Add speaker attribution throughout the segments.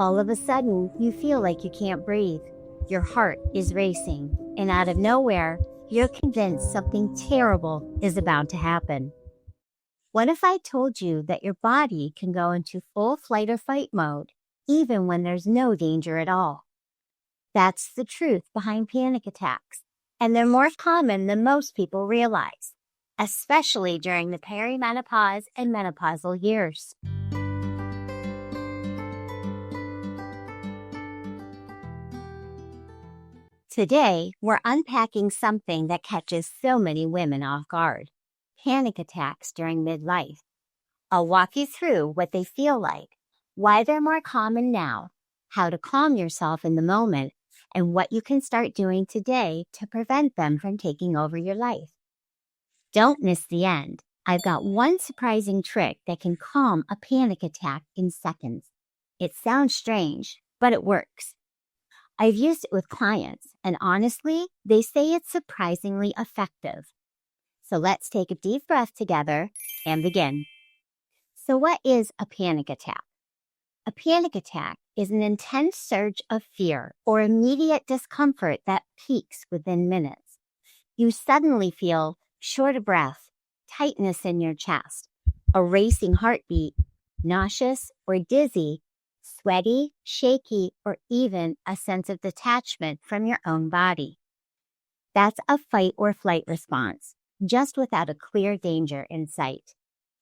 Speaker 1: All of a sudden, you feel like you can't breathe. Your heart is racing, and out of nowhere, you're convinced something terrible is about to happen. What if I told you that your body can go into full flight or fight mode, even when there's no danger at all? That's the truth behind panic attacks, and they're more common than most people realize, especially during the perimenopause and menopausal years. Today, we're unpacking something that catches so many women off guard: panic attacks during midlife. I'll walk you through what they feel like, why they're more common now, how to calm yourself in the moment, and what you can start doing today to prevent them from taking over your life. Don't miss the end. I've got one surprising trick that can calm a panic attack in seconds. It sounds strange, but it works. I've used it with clients, and honestly, they say it's surprisingly effective. So let's take a deep breath together and begin. So what is a panic attack? A panic attack is an intense surge of fear or immediate discomfort that peaks within minutes. You suddenly feel short of breath, tightness in your chest, a racing heartbeat, nauseous or dizzy, sweaty, shaky, or even a sense of detachment from your own body. That's a fight or flight response, just without a clear danger in sight.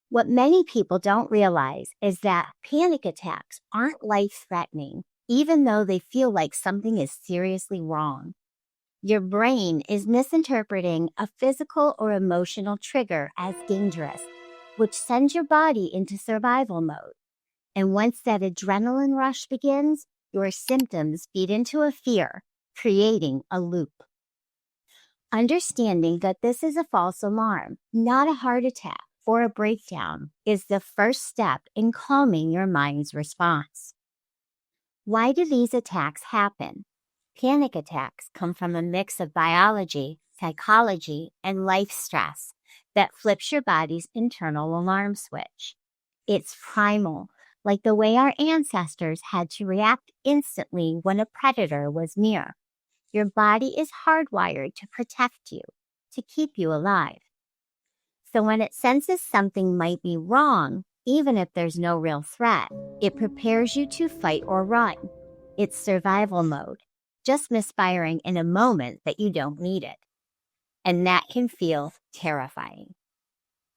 Speaker 1: What many people don't realize is that panic attacks aren't life-threatening, even though they feel like something is seriously wrong. Your brain is misinterpreting a physical or emotional trigger as dangerous, which sends your body into survival mode. And once that adrenaline rush begins, your symptoms feed into a fear, creating a loop. Understanding that this is a false alarm, not a heart attack or a breakdown, is the first step in calming your mind's response. Why do these attacks happen? Panic attacks come from a mix of biology, psychology, and life stress that flips your body's internal alarm switch. It's primal, like the way our ancestors had to react instantly when a predator was near. Your body is hardwired to protect you, to keep you alive. So when it senses something might be wrong, even if there's no real threat, it prepares you to fight or run. It's survival mode, just misfiring in a moment that you don't need it. And that can feel terrifying.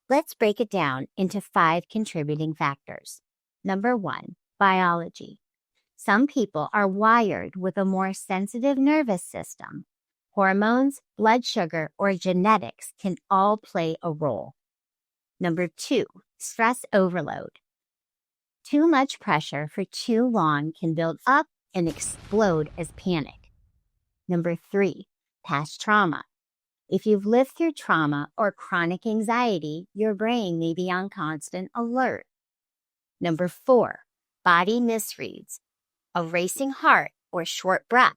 Speaker 1: Let's break it down into 5 contributing factors. Number 1, biology. Some people are wired with a more sensitive nervous system. Hormones, blood sugar, or genetics can all play a role. Number 2, stress overload. Too much pressure for too long can build up and explode as panic. Number 3, past trauma. If you've lived through trauma or chronic anxiety, your brain may be on constant alert. Number 4, body misreads. A racing heart or short breath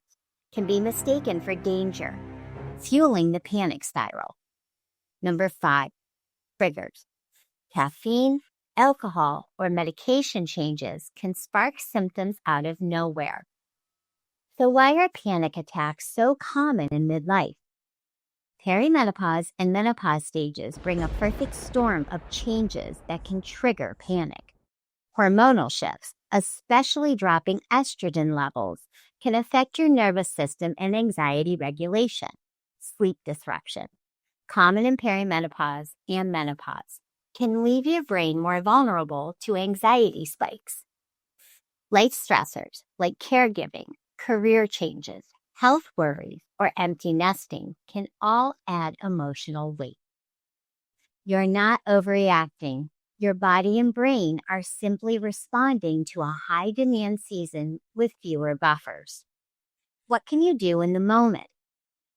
Speaker 1: can be mistaken for danger, fueling the panic spiral. Number 5, triggers. Caffeine, alcohol, or medication changes can spark symptoms out of nowhere. So why are panic attacks so common in midlife? Perimenopause and menopause stages bring a perfect storm of changes that can trigger panic. Hormonal shifts, especially dropping estrogen levels, can affect your nervous system and anxiety regulation. Sleep disruption, common in perimenopause and menopause, can leave your brain more vulnerable to anxiety spikes. Life stressors like caregiving, career changes, health worries, or empty nesting can all add emotional weight. You're not overreacting. Your body and brain are simply responding to a high-demand season with fewer buffers. What can you do in the moment?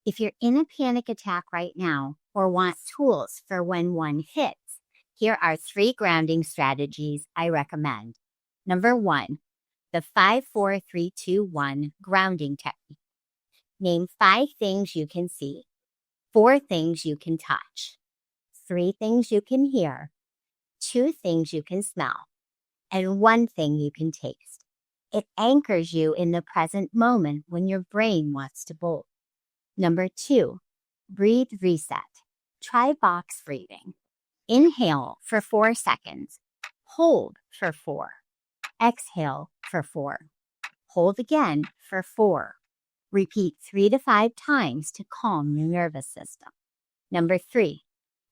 Speaker 1: If you're in a panic attack right now or want tools for when one hits, here are 3 grounding strategies I recommend. Number 1, the 5-4-3-2-1 grounding technique. Name 5 things you can see, 4 things you can touch, 3 things you can hear, 2 things you can smell, and 1 thing you can taste. It anchors you in the present moment when your brain wants to bolt. Number 2, breathe reset. Try box breathing. Inhale for 4 seconds. Hold for 4. Exhale for 4. Hold again for 4. Repeat 3 to 5 times to calm your nervous system. Number 3,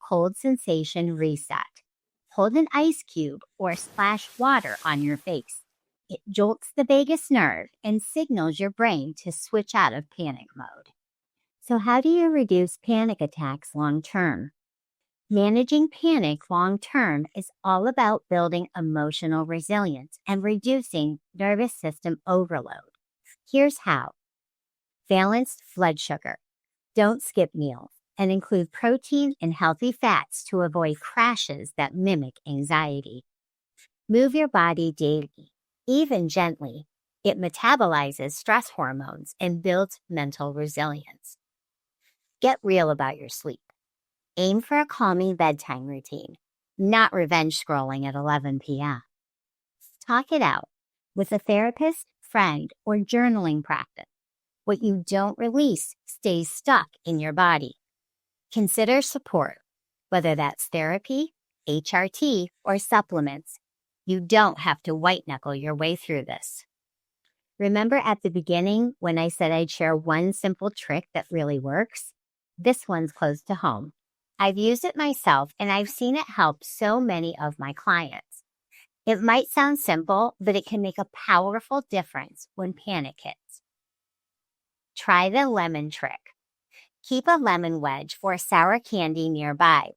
Speaker 1: cold sensation reset. Hold an ice cube or splash water on your face. It jolts the vagus nerve and signals your brain to switch out of panic mode. So how do you reduce panic attacks long term? Managing panic long term is all about building emotional resilience and reducing nervous system overload. Here's how. Balanced blood sugar. Don't skip meals and include protein and healthy fats to avoid crashes that mimic anxiety. Move your body daily, even gently. It metabolizes stress hormones and builds mental resilience. Get real about your sleep. Aim for a calming bedtime routine, not revenge scrolling at 11 p.m. Talk it out with a therapist, friend, or journaling practice. What you don't release stays stuck in your body. Consider support, whether that's therapy, HRT, or supplements. You don't have to white-knuckle your way through this. Remember at the beginning when I said I'd share one simple trick that really works? This one's close to home. I've used it myself, and I've seen it help so many of my clients. It might sound simple, but it can make a powerful difference when panic hits. Try the lemon trick. Keep a lemon wedge or sour candy nearby.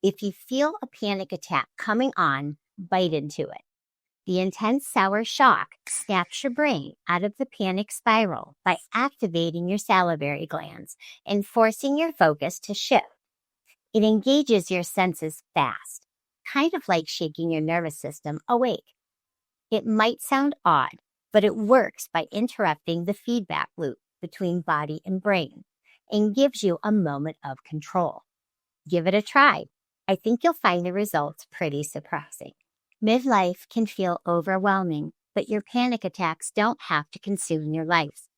Speaker 1: If you feel a panic attack coming on, bite into it. The intense sour shock snaps your brain out of the panic spiral by activating your salivary glands and forcing your focus to shift. It engages your senses fast, kind of like shaking your nervous system awake. It might sound odd, but it works by interrupting the feedback loop between body and brain and gives you a moment of control. Give it a try. I think you'll find the results pretty surprising. Midlife can feel overwhelming, but your panic attacks don't have to consume your life.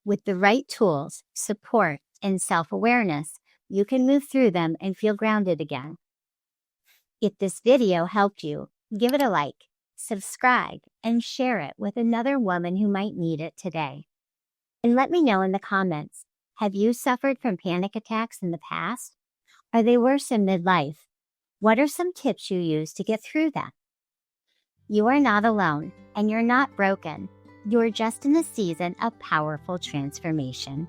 Speaker 1: With the right tools, support, and self-awareness, you can move through them and feel grounded again. If this video helped you, give it a like, subscribe, and share it with another woman who might need it today. And let me know in the comments, have you suffered from panic attacks in the past? Are they worse in midlife? What are some tips you use to get through them? You are not alone, and you're not broken. You're just in the season of powerful transformation.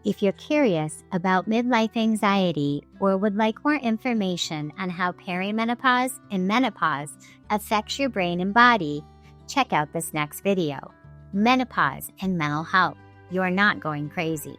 Speaker 1: If you're curious about midlife anxiety or would like more information on how perimenopause and menopause affects your brain and body, check out this next video, Menopause and Mental Health. You're not going crazy.